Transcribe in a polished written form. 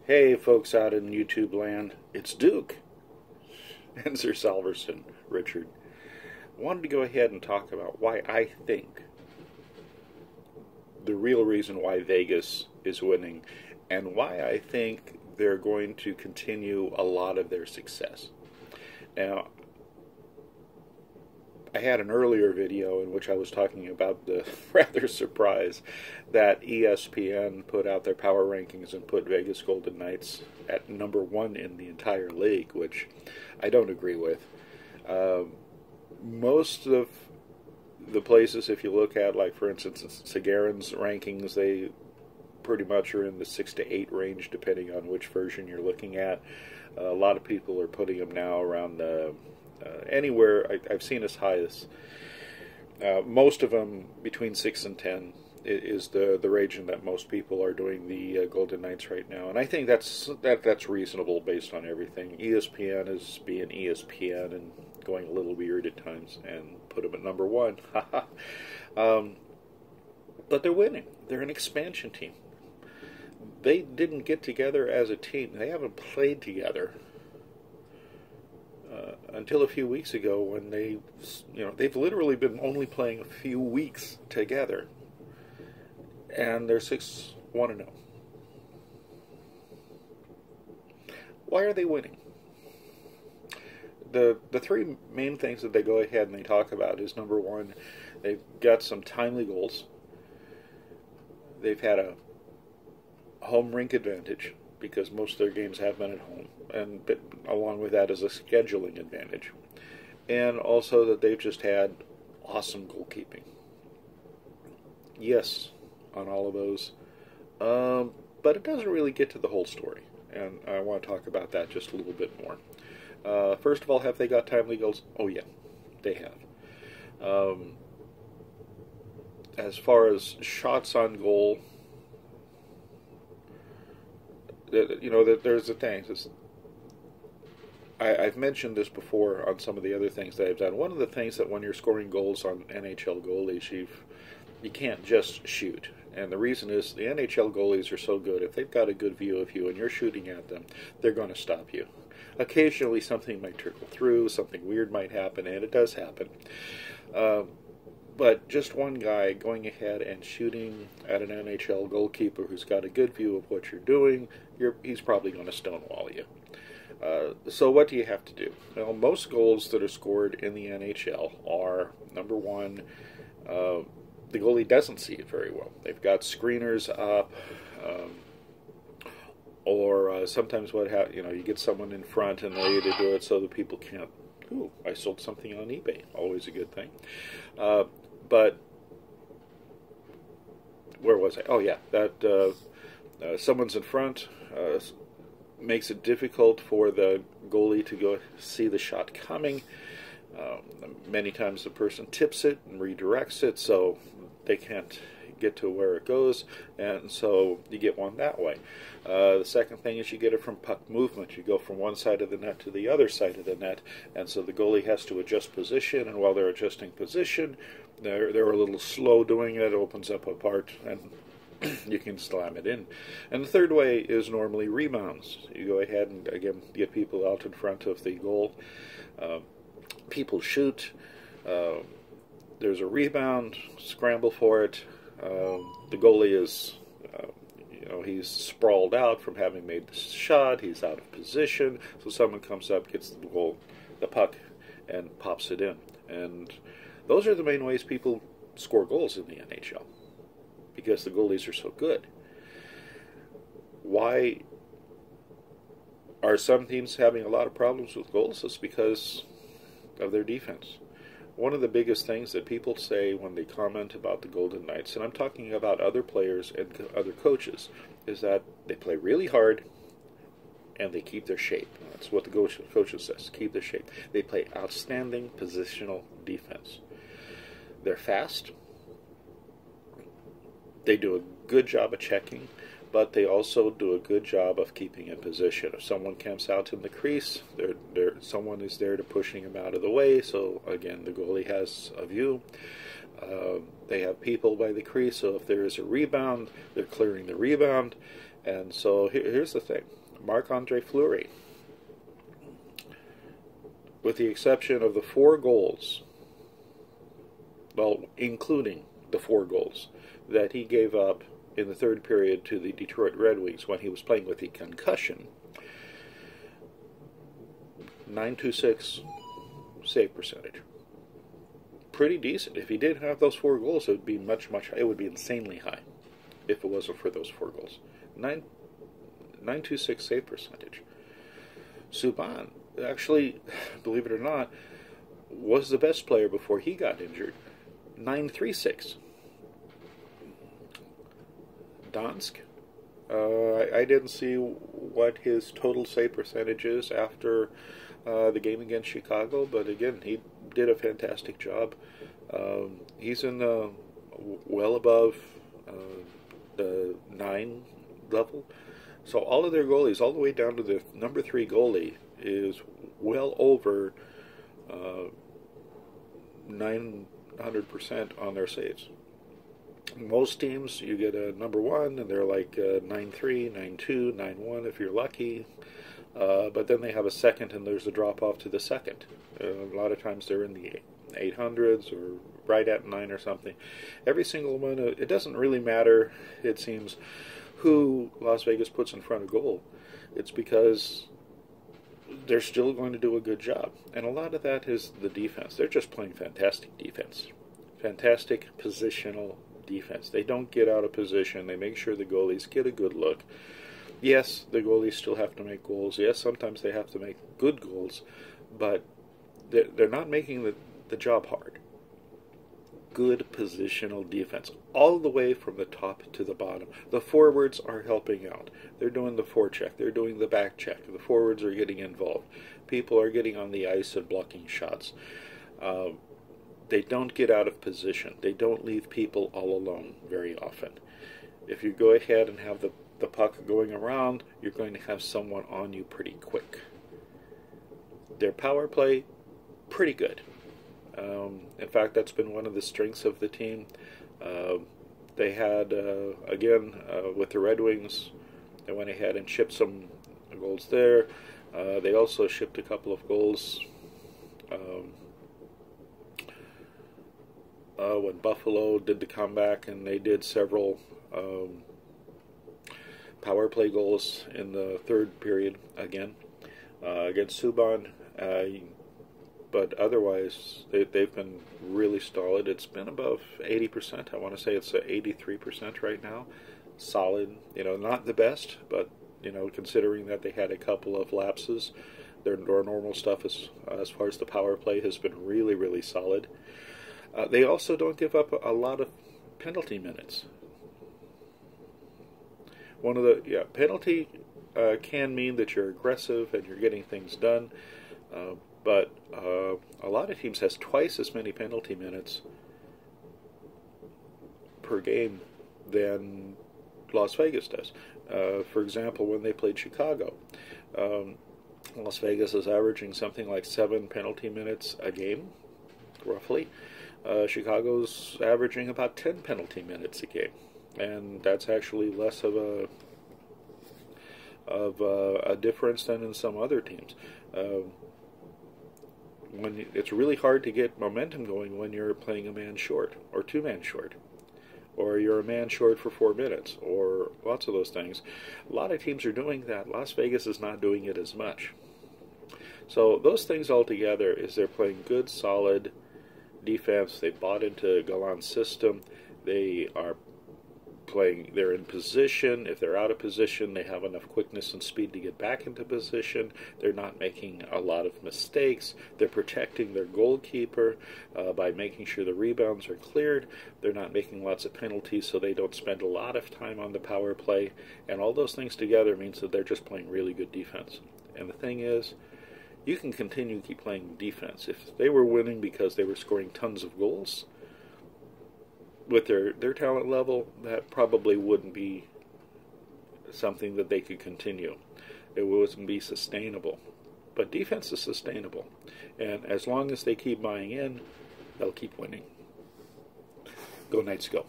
Hey, folks out in YouTube land, it's Duke and Sir Salverson, Richard. Wanted to go ahead and talk about why I think the real reason why Vegas is winning and why I think they're going to continue a lot of their success. Now, I had an earlier video in which I was talking about the rather surprise that ESPN put out their power rankings and put Vegas Golden Knights at #1 in the entire league, which I don't agree with. Most of the places, if you look at, like for instance, Sagarin's rankings, they pretty much are in the 6 to 8 range, depending on which version you're looking at. A lot of people are putting them now around anywhere. I've seen as high as most of them between 6 and 10 is the region that most people are doing the Golden Knights right now, and I think that's reasonable based on everything. ESPN is being ESPN and going a little weird at times, and put them at #1. But they're winning. They're an expansion team. They didn't get together as a team. They haven't played together until a few weeks ago, when they've literally been only playing a few weeks together, and they're 6-1-0. Why are they winning? The three main things that they go ahead and they talk about is, #1, they've got some timely goals. They've had a home rink advantage, because most of their games have been at home, and along with that is a scheduling advantage. And also that they've just had awesome goalkeeping. Yes, on all of those. But it doesn't really get to the whole story, and I want to talk about that just a little bit more. First of all, have they got timely goals? Oh yeah, they have. As far as shots on goal, there's the thing. I've mentioned this before on some of the other things that I've done. One of the things that when you're scoring goals on NHL goalies, you can't just shoot. And the reason is the NHL goalies are so good. If they've got a good view of you and you're shooting at them, they're going to stop you. Occasionally something might trickle through, something weird might happen, and it does happen. But just one guy going ahead and shooting at an NHL goalkeeper who's got a good view of what you're doing, he's probably going to stonewall you. So what do you have to do? Well, most goals that are scored in the NHL are, #1, the goalie doesn't see it very well. They've got screeners up, or sometimes you get someone in front and they to do it so that people can't. Ooh, I sold something on eBay. Always a good thing. But where was I? Oh yeah, that someone's in front makes it difficult for the goalie to go see the shot coming. Many times the person tips it and redirects it, so they can't get to where it goes, and so you get one that way. The second thing is you get it from puck movement. You go from one side of the net to the other side of the net, and so the goalie has to adjust position, and while they're adjusting position, they're a little slow doing it. It opens up a part, and you can slam it in. And the third way is normally rebounds. You go ahead and, again, get people out in front of the goal. People shoot. There's a rebound, scramble for it. The goalie is, he's sprawled out from having made the shot. He's out of position. So someone comes up, gets the puck, and pops it in. And those are the main ways people score goals in the NHL, because the goalies are so good. Why are some teams having a lot of problems with goals? It's because of their defense. One of the biggest things that people say when they comment about the Golden Knights, and I'm talking about other players and other coaches, is that they play really hard and they keep their shape. That's what the coach says, keep their shape. They play outstanding positional defense. They're fast. They do a good job of checking, but they also do a good job of keeping in position. If someone camps out in the crease, someone is there to pushing him out of the way, so again, the goalie has a view. They have people by the crease, so if there is a rebound, they're clearing the rebound, And so here's the thing. Marc-Andre Fleury, with the exception of the 4 goals, well, including the 4 goals that he gave up in the third period to the Detroit Red Wings when he was playing with a concussion, .926 save percentage. Pretty decent. If he didn't have those 4 goals, it would be it would be insanely high if it wasn't for those 4 goals. 926 save percentage. Subban, actually, believe it or not, was the best player before he got injured. 936. Dansk, I didn't see what his total save percentage is after the game against Chicago, but again, he did a fantastic job. He's in the well above the 9 level. So all of their goalies, all the way down to the number 3 goalie, is well over 900% on their saves. Most teams, you get a number 1, and they're like 9.3, 9.2, 9.1 if you're lucky. But then they have a second, and there's a drop-off to the second. A lot of times they're in the 800s or right at 9 or something. Every single one, it doesn't really matter, it seems, who Las Vegas puts in front of goal. It's because they're still going to do a good job. And a lot of that is the defense. They're just playing fantastic defense. Fantastic positional defense. They don't get out of position. They make sure the goalies get a good look. Yes, the goalies still have to make goals. Yes, sometimes they have to make good goals. But they're not making the job hard. Good positional defense, all the way from the top to the bottom. The forwards are helping out. They're doing the forecheck. They're doing the back check. The forwards are getting involved. People are getting on the ice and blocking shots. They don't get out of position. They don't leave people all alone very often. If you go ahead and have the puck going around, you're going to have someone on you pretty quick. Their power play, pretty good. In fact, that's been one of the strengths of the team. They had, again, with the Red Wings, they went ahead and shipped some goals there. They also shipped a couple of goals when Buffalo did the comeback, and they did several power play goals in the third period again against Subban. But otherwise, they've been really solid. It's been above 80%. I want to say it's 83% right now. Solid. Not the best, but, considering that they had a couple of lapses, their normal stuff as far as the power play has been really, really solid. They also don't give up a lot of penalty minutes. Penalty can mean that you're aggressive and you're getting things done. But a lot of teams has twice as many penalty minutes per game than Las Vegas does. For example, when they played Chicago, Las Vegas is averaging something like 7 penalty minutes a game, roughly. Chicago's averaging about 10 penalty minutes a game, and that's actually less of a difference than in some other teams. It's really hard to get momentum going when you're playing a man short or 2 man short, or you're a man short for 4 minutes, or lots of those things. A lot of teams are doing that. Las Vegas is not doing it as much. So those things all together is they're playing good, solid defense. They bought into Galant's system. They're in position. If they're out of position, they have enough quickness and speed to get back into position. They're not making a lot of mistakes. They're protecting their goalkeeper by making sure the rebounds are cleared. They're not making lots of penalties, so they don't spend a lot of time on the power play. And all those things together means that they're just playing really good defense. And the thing is, you can continue to keep playing defense. If they were winning because they were scoring tons of goals, with their talent level, that probably wouldn't be something that they could continue. It wouldn't be sustainable. But defense is sustainable. And as long as they keep buying in, they'll keep winning. Go Knights, go.